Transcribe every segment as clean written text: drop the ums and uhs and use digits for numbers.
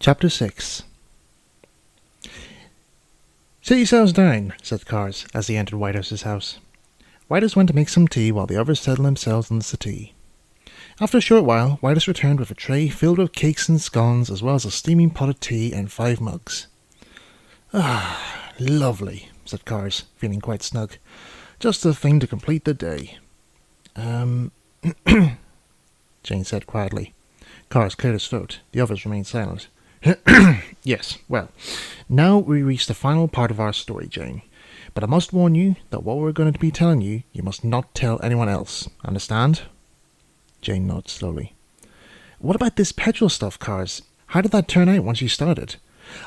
Chapter 6. "Sit yourselves down," said Cars, as he entered Whitehouse's house. Whitehouse went to make some tea while the others settled themselves on the settee. After a short while, Whitehouse returned with a tray filled with cakes and scones, as well as a steaming pot of tea and 5 mugs. "Ah, lovely," said Cars, feeling quite snug. "Just the thing to complete the day." Jane said quietly. Cars cleared his throat. The others remained silent. "Yes, well, now we reach the final part of our story, Jane. But I must warn you that what we're going to be telling you, you must not tell anyone else. Understand?" Jane nodded slowly. "What about this petrol stuff, Cars? How did that turn out once you started?"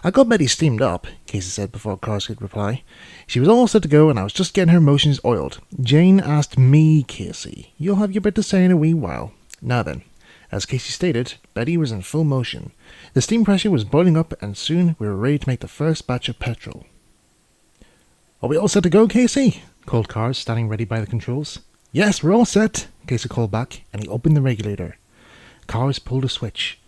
"I got Betty steamed up," Casey said before Cars could reply. "She was all set to go and I was just getting her motions oiled. Jane asked me, Casey. You'll have your bit to say in a wee while. Now then. As Casey stated, Betty was in full motion. The steam pressure was boiling up, and soon we were ready to make the first batch of petrol." "Are we all set to go, Casey?" called Cars, standing ready by the controls. "Yes, we're all set," Casey called back, and he opened the regulator. Cars pulled a switch.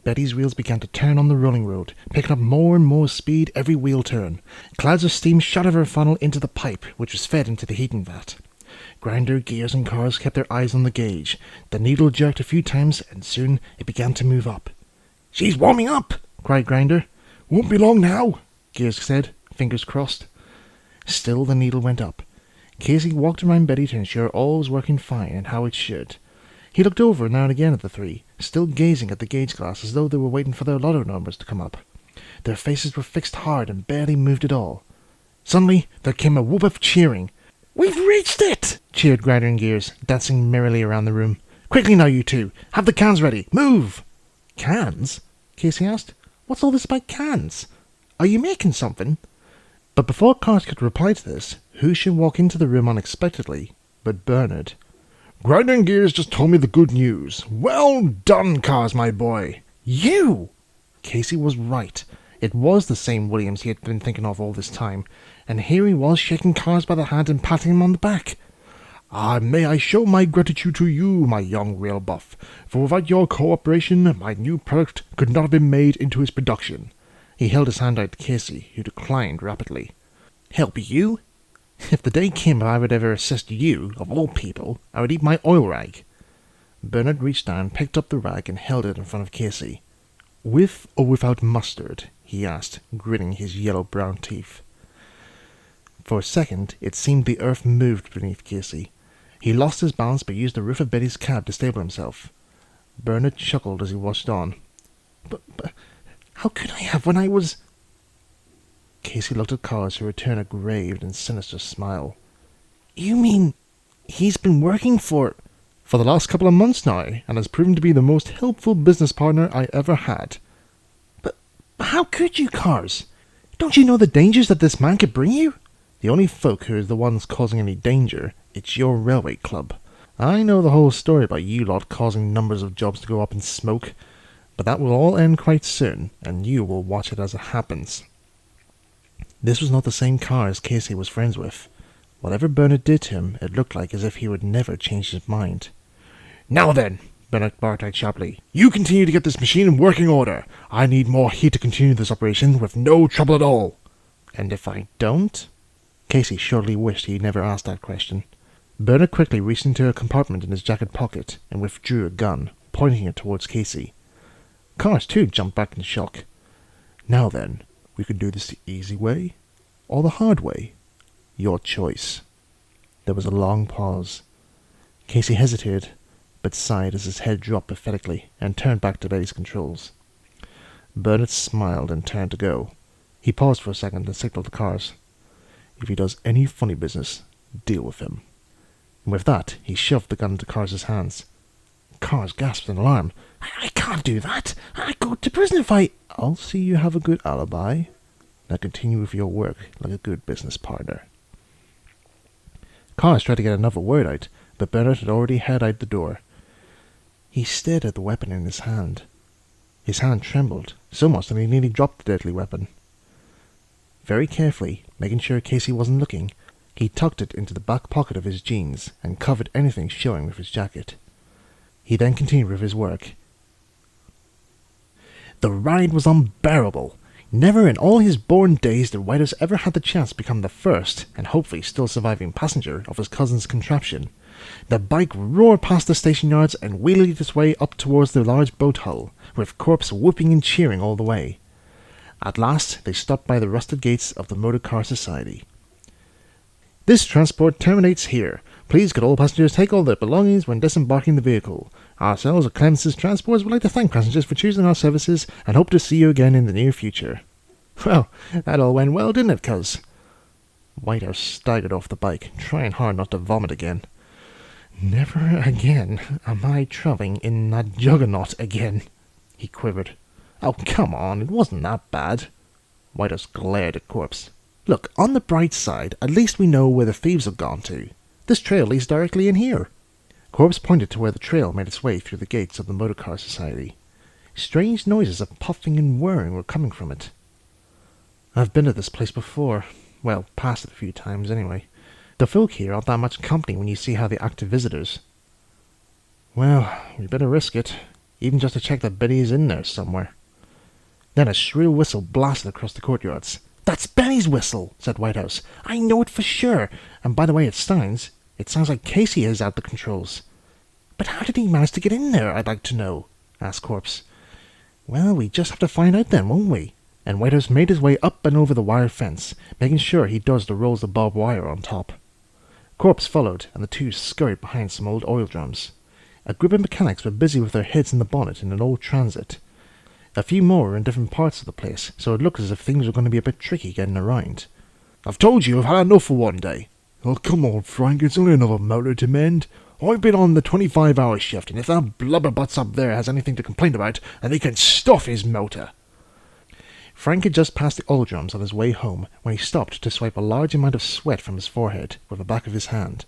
Betty's wheels began to turn on the rolling road, picking up more and more speed every wheel turn. Clouds of steam shot out of her funnel into the pipe, which was fed into the heating vat. Grinder, gears, and Cars kept their eyes on the gauge. The needle jerked a few times, and soon it began to move up. "She's warming up!" cried Grinder. "Won't be long now," Gears said, fingers crossed. Still the needle went up. Casey walked around Betty to ensure all was working fine and how it should. He looked over now and again at the three, still gazing at the gauge glass as though they were waiting for their lotto numbers to come up. Their faces were fixed hard and barely moved at all. Suddenly there came a whoop of cheering. "We've reached it!" cheered Grinder and Gears, dancing merrily around the room. "Quickly now, you two! Have the cans ready! Move!" "Cans?" Casey asked. "What's all this about cans? Are you making something?" But before Cars could reply to this, who should walk into the room unexpectedly but Bernard. "Grinder and Gears just told me the good news. Well done, Cars, my boy." "You!" Casey was right. It was the same Williams he had been thinking of all this time, and here he was shaking Cars by the hand and patting him on the back. May I show my gratitude to you, my young rail buff, for without your cooperation, my new product could not have been made into its production." He held his hand out to Casey, who declined rapidly. "Help you? If the day came I would ever assist you, of all people, I would eat my oil rag." Bernard reached down, picked up the rag, and held it in front of Casey. "With or without mustard?" he asked, gritting his yellow-brown teeth. For a second, it seemed the earth moved beneath Casey. He lost his balance but used the roof of Betty's cab to stable himself. Bernard chuckled as he watched on. But how could I have when I was—" Casey looked at Cars, who returned a grave and sinister smile. "You mean he's been working for the last couple of months now, and has proven to be the most helpful business partner I ever had." But how could you, Cars? Don't you know the dangers that this man could bring you?" "The only folk who are the ones causing any danger, it's your railway club. I know the whole story about you lot causing numbers of jobs to go up in smoke, but that will all end quite soon, and you will watch it as it happens." This was not the same Cars Casey was friends with. Whatever Bernard did to him, it looked like as if he would never change his mind. "Now then," Bernard barked out sharply, "you continue to get this machine in working order. I need more heat to continue this operation with no trouble at all." "And if I don't?" Casey surely wished he had never asked that question. Bernard quickly reached into a compartment in his jacket pocket and withdrew a gun, pointing it towards Casey. Cars, too, jumped back in shock. "Now then, we can do this the easy way, or the hard way. Your choice." There was a long pause. Casey hesitated, but sighed as his head dropped pathetically and turned back to Betty's controls. Bernard smiled and turned to go. He paused for a second and signaled to Cars. "If he does any funny business, deal with him." And with that, he shoved the gun into Cars's hands. Cars gasped in alarm. I can't do that. I'd go to prison if I—" "I'll see you have a good alibi. Now continue with your work like a good business partner." Cars tried to get another word out, but Bernard had already headed out the door. He stared at the weapon in his hand. His hand trembled, so much that he nearly dropped the deadly weapon. Very carefully, making sure Casey wasn't looking, he tucked it into the back pocket of his jeans and covered anything showing with his jacket. He then continued with his work. The ride was unbearable. Never in all his born days did Whitehouse ever had the chance to become the first, and hopefully still surviving passenger, of his cousin's contraption. The bike roared past the station yards and wheeled its way up towards the large boat hull, with corpse whooping and cheering all the way. At last they stopped by the rusted gates of the Motor Car Society. "This transport terminates here. Please could all passengers take all their belongings when disembarking the vehicle. Ourselves at Clemence's Transports would like to thank passengers for choosing our services and hope to see you again in the near future." Well, that all went well, didn't it, cuz? Whitehouse staggered off the bike, trying hard not to vomit again. "Never again am I travelling in that juggernaut again," he quivered. "Oh, come on, it wasn't that bad." Whitehouse glared at Corpse. "Look, on the bright side, at least we know where the thieves have gone to. This trail leads directly in here." Corpse pointed to where the trail made its way through the gates of the Motor Car Society. Strange noises of puffing and whirring were coming from it. "I've been to this place before. Well, past it a few times, anyway. The folk here aren't that much company when you see how they act to visitors." "Well, we better risk it, even just to check that Betty is in there somewhere." Then a shrill whistle blasted across the courtyards. "That's Betty's whistle," said Whitehouse. "I know it for sure, and by the way it sounds like Casey is at the controls." "But how did he manage to get in there, I'd like to know?" asked Corpse. "Well, we just have to find out then, won't we?" And Whitehouse made his way up and over the wire fence, making sure he dodged the rolls of barbed wire on top. Corpse followed, and the two scurried behind some old oil drums. A group of mechanics were busy with their heads in the bonnet in an old Transit. A few more were in different parts of the place, so it looked as if things were going to be a bit tricky getting around. "I've told you I've had enough for one day." "Oh, come on, Frank, it's only another motor to mend. I've been on the 25-hour shift, and if that blubberbutts up there has anything to complain about, then he can stuff his motor." Frank had just passed the oil drums on his way home when he stopped to swipe a large amount of sweat from his forehead with the back of his hand.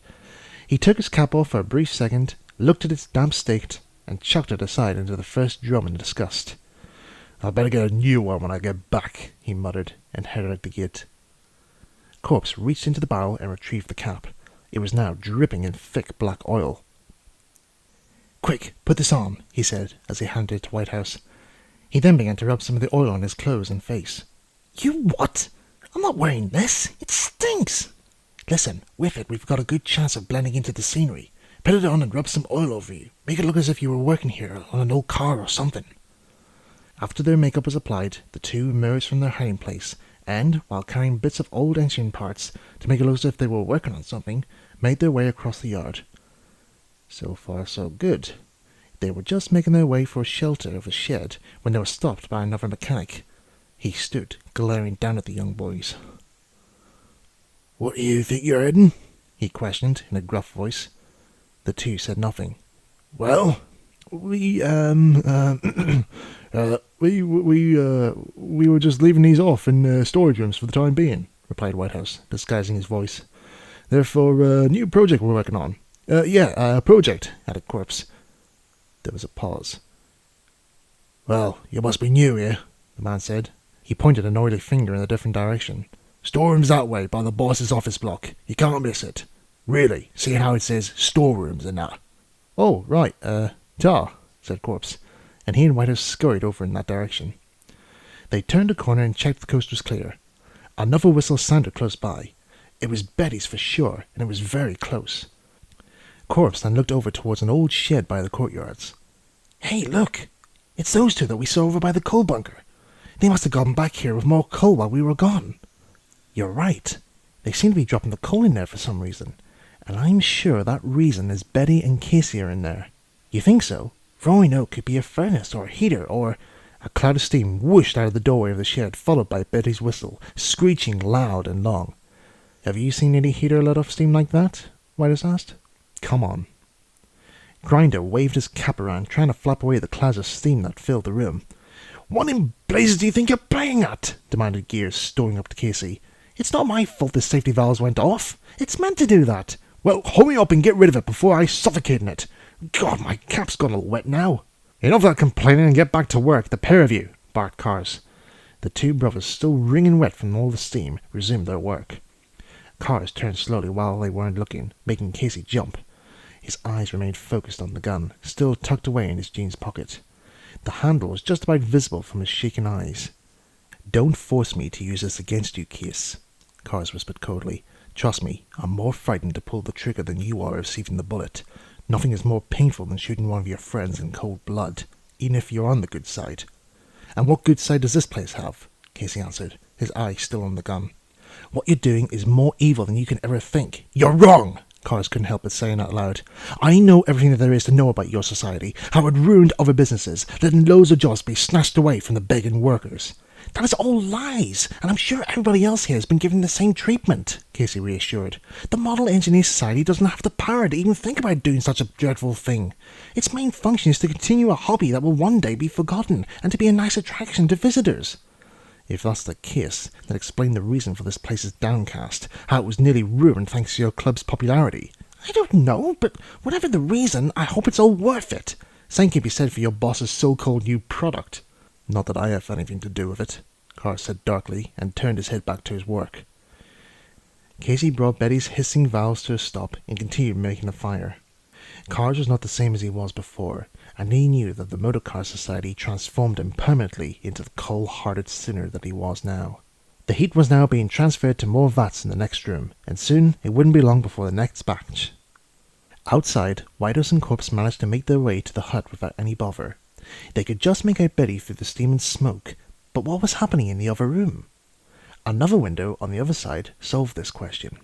He took his cap off for a brief second, looked at its damp state, and chucked it aside into the first drum in disgust. "I'd better get a new one when I get back," he muttered, and headed out the gate. Corpse reached into the barrel and retrieved the cap. It was now dripping in thick black oil. "Quick, put this on," he said, as he handed it to Whitehouse. He then began to rub some of the oil on his clothes and face. "You what? I'm not wearing this. It stinks." "Listen, with it we've got a good chance of blending into the scenery. Put it on and rub some oil over you. Make it look as if you were working here on an old car or something." After their makeup was applied, the two emerged from their hiding place, and, while carrying bits of old engine parts to make it look as if they were working on something, made their way across the yard. So far so good. They were just making their way for shelter of a shed when they were stopped by another mechanic. He stood, glaring down at the young boys. "What do you think you're heading?" he questioned in a gruff voice. The two said nothing. "Well, we were just leaving these off in storage rooms for the time being," replied Whitehouse, disguising his voice. "They're for a new project we're working on." Project," added Corpse. There was a pause. "Well, you must be new here," the man said. He pointed an oily finger in a different direction. "Storeroom's that way, by the boss's office block. You can't miss it. Really, see how it says storerooms and that." "Oh, right, ta," said Corpse, and he and Whitehouse scurried over in that direction. They turned a corner and checked the coast was clear. Another whistle sounded close by. It was Betty's for sure, and it was very close. Corpse then looked over towards an old shed by the courtyards. "Hey, look! It's those two that we saw over by the coal bunker. They must have gone back here with more coal while we were gone." "You're right. They seem to be dropping the coal in there for some reason, and I'm sure that reason is Betty and Casey are in there." "You think so? For all we know, it could be a furnace or a heater or—" A cloud of steam whooshed out of the doorway of the shed, followed by Betty's whistle, screeching loud and long. "Have you seen any heater let off steam like that?" Whitehouse asked. "Come on." Grinder waved his cap around, trying to flap away the clouds of steam that filled the room. "What in blazes do you think you're playing at?" demanded Gears, storming up to Casey. "It's not my fault the safety valves went off. It's meant to do that." "Well, hurry up and get rid of it before I suffocate in it. God, my cap's gone all wet now." "Enough of that complaining and get back to work, the pair of you," barked Cars. The two brothers, still wringing wet from all the steam, resumed their work. Cars turned slowly while they weren't looking, making Casey jump. His eyes remained focused on the gun, still tucked away in his jeans pocket. The handle was just about visible from his shaking eyes. "Don't force me to use this against you, Case," Cars whispered coldly. "Trust me, I'm more frightened to pull the trigger than you are of receiving the bullet. Nothing is more painful than shooting one of your friends in cold blood, even if you're on the good side." "And what good side does this place have?" Casey answered, his eye still on the gun. "What you're doing is more evil than you can ever think." "You're wrong!" Cars couldn't help but saying out loud. "I know everything that there is to know about your society, how it ruined other businesses, letting loads of jobs be snatched away from the begging workers." "That is all lies, and I'm sure everybody else here has been given the same treatment," Casey reassured. "The Model Engineer Society doesn't have the power to even think about doing such a dreadful thing. Its main function is to continue a hobby that will one day be forgotten, and to be a nice attraction to visitors." "If that's the case, then explain the reason for this place's downcast, how it was nearly ruined thanks to your club's popularity." "I don't know, but whatever the reason, I hope it's all worth it. Same can be said for your boss's so-called new product." "Not that I have anything to do with it," Carr said darkly, and turned his head back to his work. Casey brought Betty's hissing valves to a stop and continued making the fire. Carr was not the same as he was before, and he knew that the Motorcar Society transformed him permanently into the cold-hearted sinner that he was now. The heat was now being transferred to more vats in the next room, and soon it wouldn't be long before the next batch. Outside, Whitehouse and Corpse managed to make their way to the hut without any bother. They could just make out Betty through the steam and smoke, but what was happening in the other room? Another window on the other side solved this question.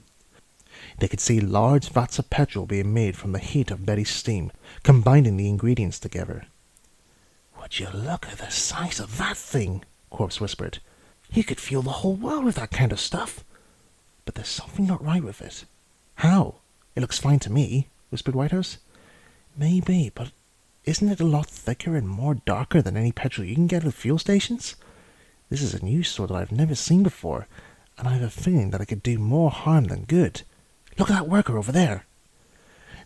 They could see large vats of petrol being made from the heat of Betty's steam, combining the ingredients together. "Would you look at the size of that thing?" Corpse whispered. "You could fuel the whole world with that kind of stuff. But there's something not right with it." "How? It looks fine to me," whispered Whitehouse. "Maybe, but isn't it a lot thicker and more darker than any petrol you can get at fuel stations? This is a new sort that I've never seen before, and I have a feeling that it could do more harm than good. Look at that worker over there."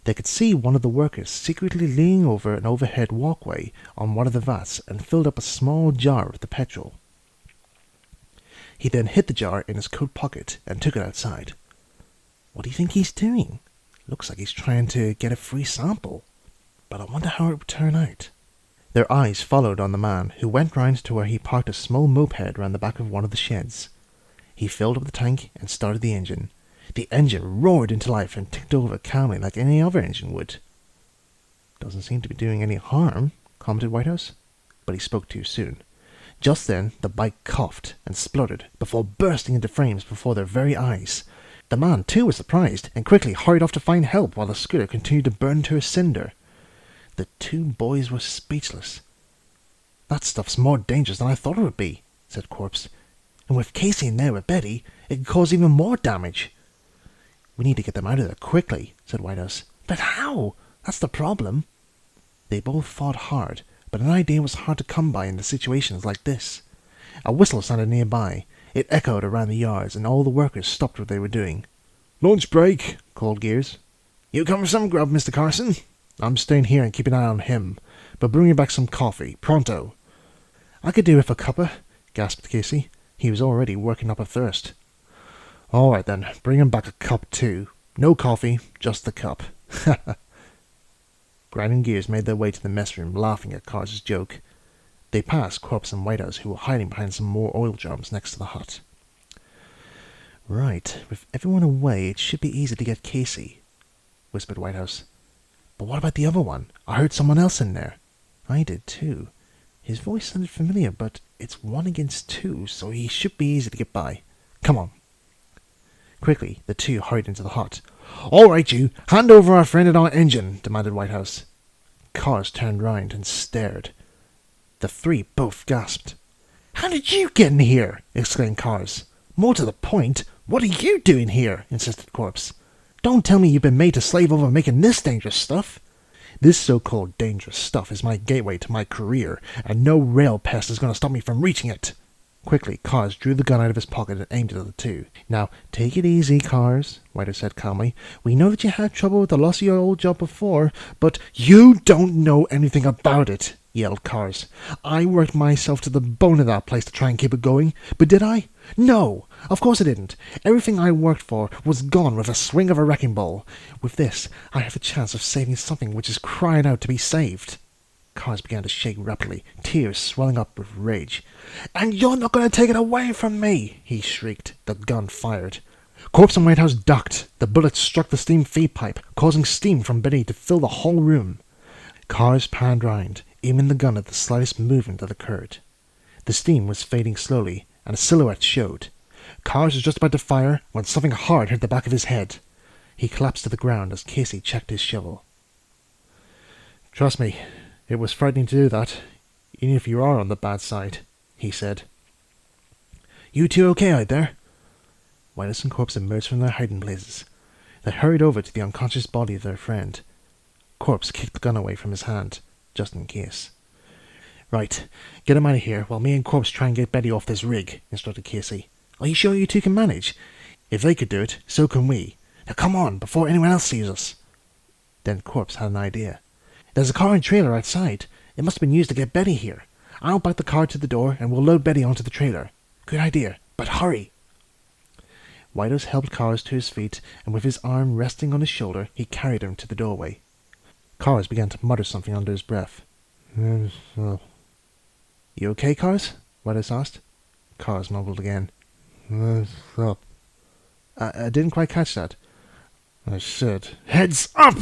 They could see one of the workers secretly leaning over an overhead walkway on one of the vats and filled up a small jar with the petrol. He then hid the jar in his coat pocket and took it outside. "What do you think he's doing? Looks like he's trying to get a free sample. But I wonder how it would turn out." Their eyes followed on the man, who went round to where he parked a small moped round the back of one of the sheds. He filled up the tank and started the engine. The engine roared into life and ticked over calmly like any other engine would. "Doesn't seem to be doing any harm," commented Whitehouse, but he spoke too soon. Just then the bike coughed and spluttered before bursting into flames before their very eyes. The man too was surprised and quickly hurried off to find help while the scooter continued to burn to a cinder. The two boys were speechless. "That stuff's more dangerous than I thought it would be," said Corpse. "And with Casey in there with Betty, it could cause even more damage." "We need to get them out of there quickly," said Whitehouse. "But how? That's the problem." They both fought hard, but an idea was hard to come by in situations like this. A whistle sounded nearby. It echoed around the yards, and all the workers stopped what they were doing. "Lunch break," called Gears. "You come for some grub, Mr. Carson?" "I'm staying here and keeping an eye on him, but bring me back some coffee, pronto." "I could do with a cuppa," gasped Casey. He was already working up a thirst. "All right then, bring him back a cup too. No coffee, just the cup." Grinding Gears made their way to the mess room, laughing at Cars's joke. They passed Corpse and Whitehouse, who were hiding behind some more oil drums next to the hut. "Right, with everyone away, it should be easy to get Casey," whispered Whitehouse. "But what about the other one? I heard someone else in there." "I did too. His voice sounded familiar, but it's 1 against 2, so he should be easy to get by. Come on." Quickly, the two hurried into the hut. "All right, you! Hand over our friend and our engine!" demanded Whitehouse. Cars turned round and stared. The three both gasped. "How did you get in here?" exclaimed Cars. "More to the point, what are you doing here?" insisted Corpse. "Don't tell me you've been made to slave over making this dangerous stuff." "This so-called dangerous stuff is my gateway to my career, and no rail pest is going to stop me from reaching it." Quickly, Cars drew the gun out of his pocket and aimed it at the two. "Now, take it easy, Cars," Whitehouse said calmly. "We know that you had trouble with the loss of your old job before, but—" "You don't know anything about it," yelled Cars. "I worked myself to the bone of that place to try and keep it going, but did I? No, of course I didn't. Everything I worked for was gone with a swing of a wrecking ball. With this, I have a chance of saving something which is crying out to be saved." Cars began to shake rapidly, tears swelling up with rage. "And you're not going to take it away from me!" he shrieked. The gun fired. Corpse and Whitehouse ducked. The bullet struck the steam feed pipe, causing steam from beneath to fill the whole room. Cars panned round, aiming the gun at the slightest movement that occurred. The steam was fading slowly, and a silhouette showed. Cars was just about to fire when something hard hit the back of his head. He collapsed to the ground as Casey checked his shovel. "Trust me, it was frightening to do that, even if you are on the bad side," he said. "You two okay out there?" Whitehouse and Corpse emerged from their hiding places. They hurried over to the unconscious body of their friend. Corpse kicked the gun away from his hand, just in case. "Right, get him out of here while me and Corpse try and get Betty off this rig," instructed Casey. "Are you sure you two can manage? If they could do it, so can we. Now come on, before anyone else sees us." Then Corpse had an idea. "There's a car and trailer outside. It must have been used to get Betty here. I'll back the car to the door and we'll load Betty onto the trailer. Good idea, but hurry." Whitehouse helped Cars to his feet, and with his arm resting on his shoulder, he carried him to the doorway. Cars began to mutter something under his breath. "You okay, Cars?" Whitehouse asked. Cars mumbled again. I didn't quite catch that." "I said, heads up!"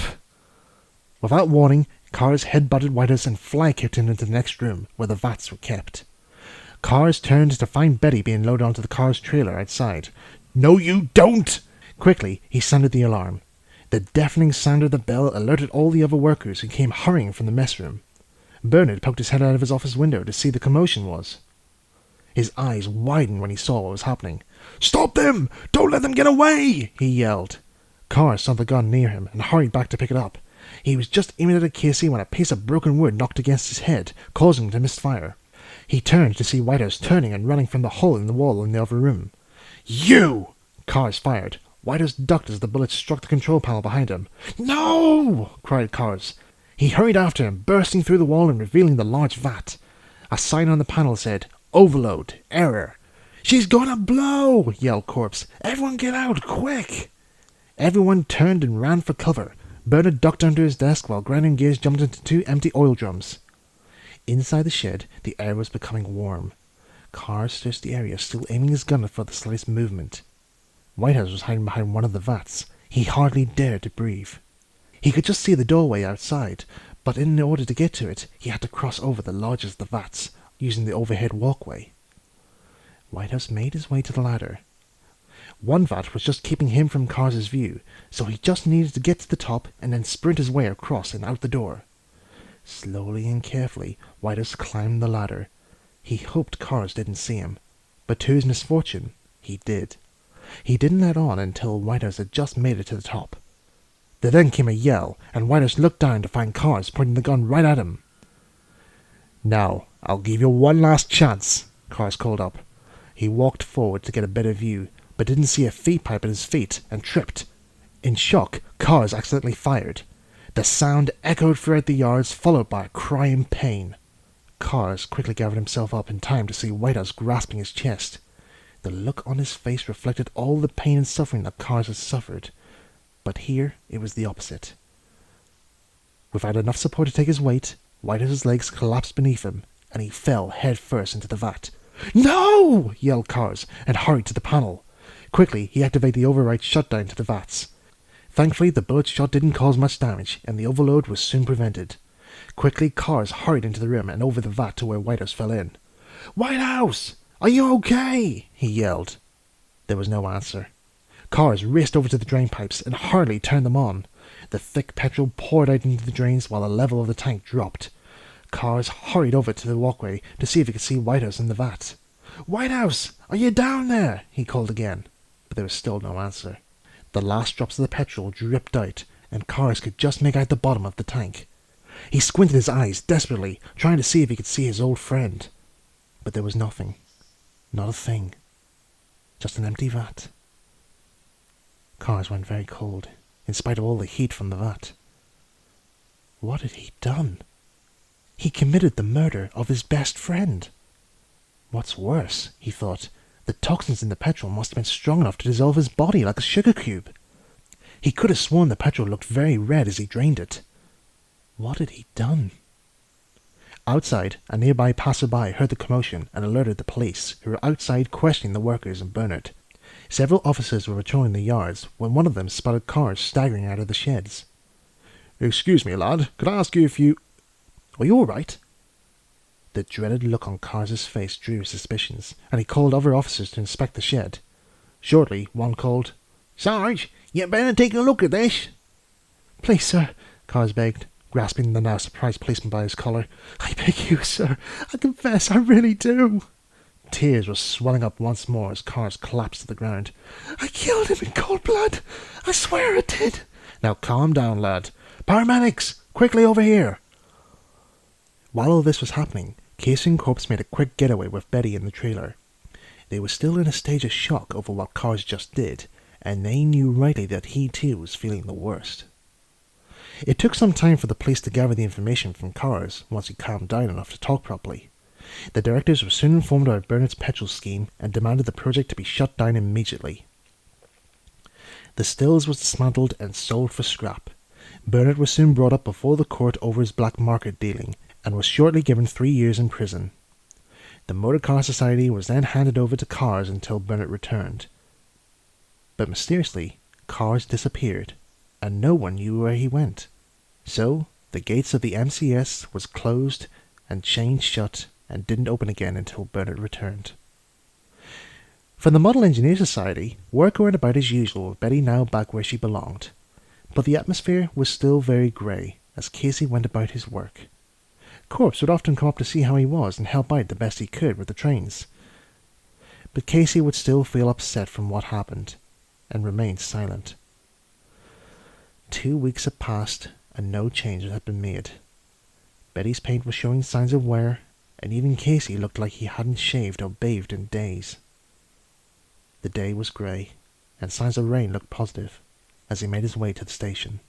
Without warning, Cars headbutted Whitehouse and fly-kicked him into the next room, where the vats were kept. Cars turned to find Betty being loaded onto the car's trailer outside. "No, you don't!" Quickly, he sounded the alarm. The deafening sound of the bell alerted all the other workers who came hurrying from the mess room. Bernard poked his head out of his office window to see the commotion was. His eyes widened when he saw what was happening. "Stop them! Don't let them get away!" he yelled. Cars saw the gun near him and hurried back to pick it up. He was just aiming it at Casey when a piece of broken wood knocked against his head, causing him to miss fire. He turned to see Whitehouse turning and running from the hole in the wall in the other room. "You!" Cars fired. Whitehouse ducked as the bullet struck the control panel behind him. "No!" cried Cars. He hurried after him, bursting through the wall and revealing the large vat. A sign on the panel said, "Overload. Error." "She's gonna blow!" yelled Corpse. "Everyone get out, quick!" Everyone turned and ran for cover. Bernard ducked under his desk while grinding gears jumped into 2 empty oil drums. Inside the shed, the air was becoming warm. Cars searched the area, still aiming his gun for the slightest movement. Whitehouse was hiding behind one of the vats. He hardly dared to breathe. He could just see the doorway outside, but in order to get to it, he had to cross over the largest of the vats, using the overhead walkway. Whitehouse made his way to the ladder. One vat was just keeping him from Cars's view, so he just needed to get to the top and then sprint his way across and out the door. Slowly and carefully, Whitehouse climbed the ladder. He hoped Cars didn't see him, but to his misfortune, he did. He didn't let on until Whitehouse had just made it to the top. There then came a yell, and Whitehouse looked down to find Cars pointing the gun right at him. "Now, I'll give you one last chance," Cars called up. He walked forward to get a better view, but didn't see a feed pipe at his feet, and tripped. In shock, Cars accidentally fired. The sound echoed throughout the yards, followed by a cry in pain. Cars quickly gathered himself up in time to see Whitehouse grasping his chest. The look on his face reflected all the pain and suffering that Cars had suffered, but here it was the opposite. Without enough support to take his weight, Whitehouse's legs collapsed beneath him, and he fell head first into the vat. "No!" yelled Cars, and hurried to the panel. Quickly, he activated the override shutdown to the vats. Thankfully, the bullet shot didn't cause much damage, and the overload was soon prevented. Quickly, Cars hurried into the room and over the vat to where Whitehouse fell in. "Whitehouse! Are you okay?" he yelled. There was no answer. Cars raced over to the drain pipes and hurriedly turned them on. The thick petrol poured out into the drains while the level of the tank dropped. Cars hurried over to the walkway to see if he could see Whitehouse in the vat. "Whitehouse! Are you down there?" he called again, but there was still no answer. The last drops of the petrol dripped out, and Cars could just make out the bottom of the tank. He squinted his eyes desperately, trying to see if he could see his old friend. But there was nothing. Not a thing. Just an empty vat. Cars went very cold, in spite of all the heat from the vat. What had he done? He committed the murder of his best friend. What's worse, he thought, the toxins in the petrol must have been strong enough to dissolve his body like a sugar cube. He could have sworn the petrol looked very red as he drained it. What had he done? Outside, a nearby passerby heard the commotion and alerted the police, who were outside questioning the workers in Bernard. Several officers were patrolling the yards when one of them spotted cars staggering out of the sheds. "Excuse me, lad, could I ask you if you... Are you all right?" The dreaded look on Cars's face drew his suspicions, and he called other officers to inspect the shed. Shortly, one called, "Sarge, you better take a look at this." "Please, sir," Cars begged, grasping the now surprised policeman by his collar. "I beg you, sir. I confess, I really do." Tears were swelling up once more as Cars collapsed to the ground. "I killed him in cold blood. I swear I did." "Now calm down, lad. Paramedics, quickly over here." While all this was happening, Casey and Corpse made a quick getaway with Betty in the trailer. They were still in a stage of shock over what Cars just did, and they knew rightly that he too was feeling the worst. It took some time for the police to gather the information from Cars once he calmed down enough to talk properly. The directors were soon informed about Bernard's petrol scheme and demanded the project to be shut down immediately. The stills was dismantled and sold for scrap. Bernard was soon brought up before the court over his black market dealing and was shortly given 3 years in prison. The Motor Car Society was then handed over to Cars until Bernard returned. But mysteriously, Cars disappeared, and no one knew where he went. So, the gates of the MCS was closed and chained shut and didn't open again until Bernard returned. For the Model Engineer Society, work went about as usual with Betty now back where she belonged. But the atmosphere was still very grey as Casey went about his work. Corpse would often come up to see how he was and help out the best he could with the trains. But Casey would still feel upset from what happened and remained silent. 2 weeks had passed and no changes had been made. Betty's paint was showing signs of wear, and even Casey looked like he hadn't shaved or bathed in days. The day was grey, and signs of rain looked positive as he made his way to the station.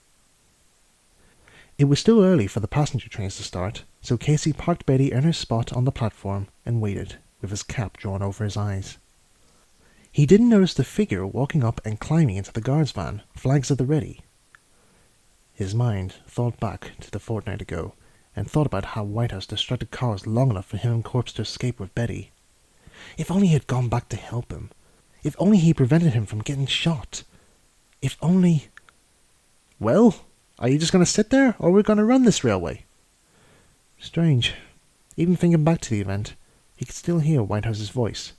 It was still early for the passenger trains to start, so Casey parked Betty in her spot on the platform and waited, with his cap drawn over his eyes. He didn't notice the figure walking up and climbing into the guard's van, flags at the ready. His mind thought back to the fortnight ago, and thought about how Whitehouse distracted Cars long enough for him and Corpse to escape with Betty. If only he had gone back to help him. If only he prevented him from getting shot. If only... "Well, are you just going to sit there, or are we going to run this railway?" Strange. Even thinking back to the event, he could still hear Whitehouse's voice.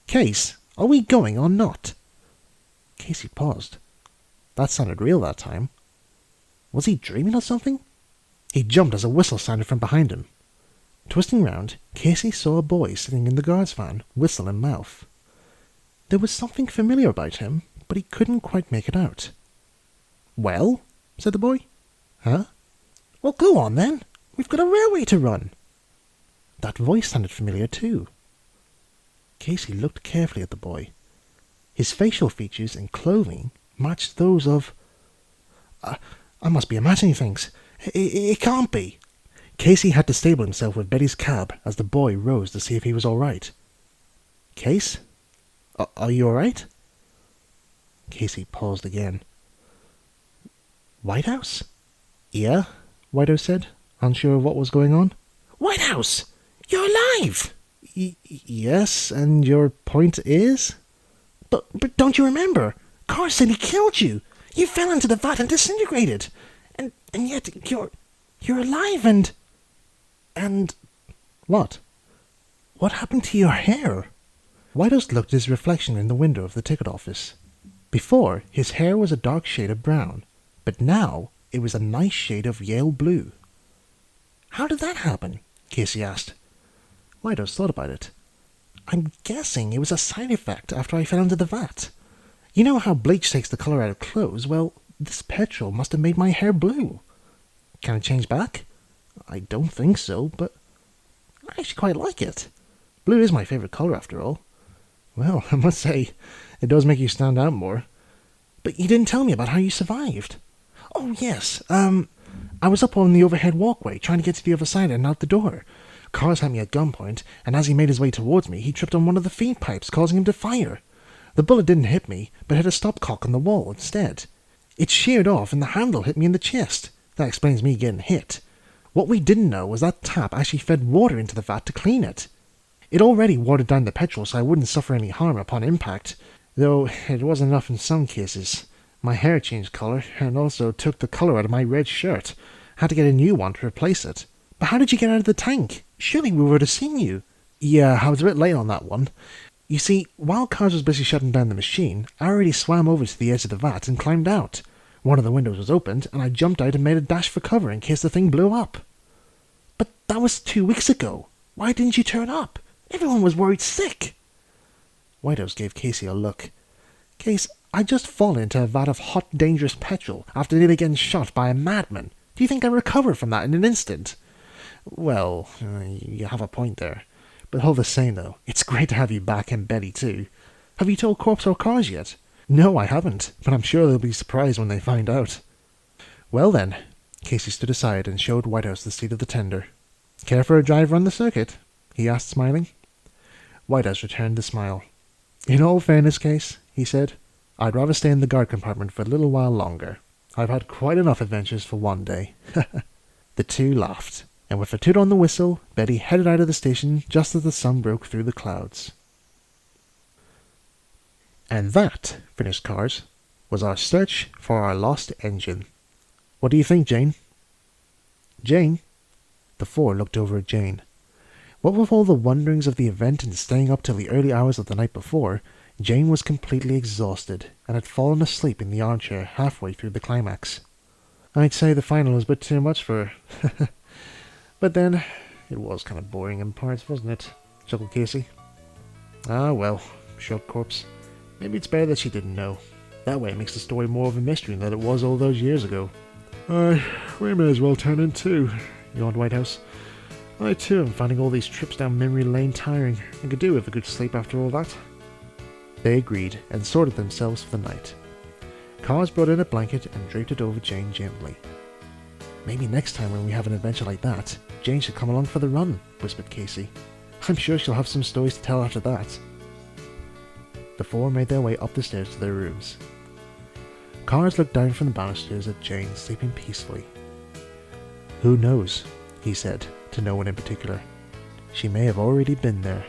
"Case, are we going or not?" Casey paused. That sounded real that time. Was he dreaming of something? He jumped as a whistle sounded from behind him. Twisting round, Casey saw a boy sitting in the guard's van, whistle in mouth. There was something familiar about him, but he couldn't quite make it out. "Well?" said the boy. "Huh?" "Well, go on then. We've got a railway to run." That voice sounded familiar too. Casey looked carefully at the boy. His facial features and clothing matched those of... I must be imagining things. It can't be. Casey had to stable himself with Betty's cab as the boy rose to see if he was all right. "Case? Are you all right?" Casey paused again. "Whitehouse?" "Yeah," Whitehouse said, unsure of what was going on. "Whitehouse! You're alive!" Yes, and your point is?" But don't you remember? Carr said he killed you. You fell into the vat and disintegrated. And yet you're alive and... What? What happened to your hair? Whitehouse looked at his reflection in the window of the ticket office. Before, his hair was a dark shade of brown, but now it was a nice shade of Yale blue. "How did that happen?" Casey asked. Whitehouse thought about it. "I'm guessing it was a side effect after I fell into the vat. You know how bleach takes the colour out of clothes? Well, this petrol must have made my hair blue. Can it change back? I don't think so, but I actually quite like it. Blue is my favourite colour after all. Well, I must say, it does make you stand out more. But you didn't tell me about how you survived." "Oh, yes. I was up on the overhead walkway trying to get to the other side and out the door. Cars had me at gunpoint, and as he made his way towards me, he tripped on one of the feed pipes, causing him to fire. The bullet didn't hit me, but hit a stopcock on the wall instead. It sheared off, and the handle hit me in the chest. That explains me getting hit. What we didn't know was that tap actually fed water into the vat to clean it. It already watered down the petrol so I wouldn't suffer any harm upon impact, though it wasn't enough in some cases. My hair changed colour, and also took the colour out of my red shirt. Had to get a new one to replace it. But how did you get out of the tank? Surely we would have seen you. Yeah, I was a bit late on that one. You see, while Cars was busy shutting down the machine, I already swam over to the edge of the vat and climbed out. One of the windows was opened, and I jumped out and made a dash for cover in case the thing blew up. But that was 2 weeks ago. Why didn't you turn up? Everyone was worried sick. Whitehouse gave Casey a look. Case, I just fallen into a vat of hot, dangerous petrol after nearly getting shot by a madman. Do you think I recovered from that in an instant? Well, you have a point there. But all the same, though, it's great to have you back and Betty, too. Have you told Corpse or Cars yet? No, I haven't, but I'm sure they'll be surprised when they find out. Well then, Casey stood aside and showed Whitehouse the seat of the tender. Care for a drive around the circuit? He asked, smiling. Whitehouse returned the smile. In all fairness, Case, he said, I'd rather stay in the guard compartment for a little while longer. I've had quite enough adventures for one day. The two laughed, and with a toot on the whistle, Betty headed out of the station just as the sun broke through the clouds. And that, finished Cars, was our search for our lost engine. What do you think, Jane? Jane? The four looked over at Jane. What with all the wonderings of the event and staying up till the early hours of the night before, Jane was completely exhausted and had fallen asleep in the armchair halfway through the climax. I'd say the final was a bit too much for her. But then, it was kind of boring in parts, wasn't it? Chuckled Casey. Ah well, shrugged Corpse. Maybe it's better that she didn't know. That way it makes the story more of a mystery than it was all those years ago. We may as well turn in too, yawned Whitehouse. I too am finding all these trips down memory lane tiring, and could do with a good sleep after all that. They agreed, and sorted themselves for the night. Cars brought in a blanket and draped it over Jane gently. Maybe next time when we have an adventure like that, Jane should come along for the run, whispered Casey. I'm sure she'll have some stories to tell after that. The four made their way up the stairs to their rooms. Cars looked down from the banisters at Jane sleeping peacefully. Who knows, he said, to no one in particular. She may have already been there.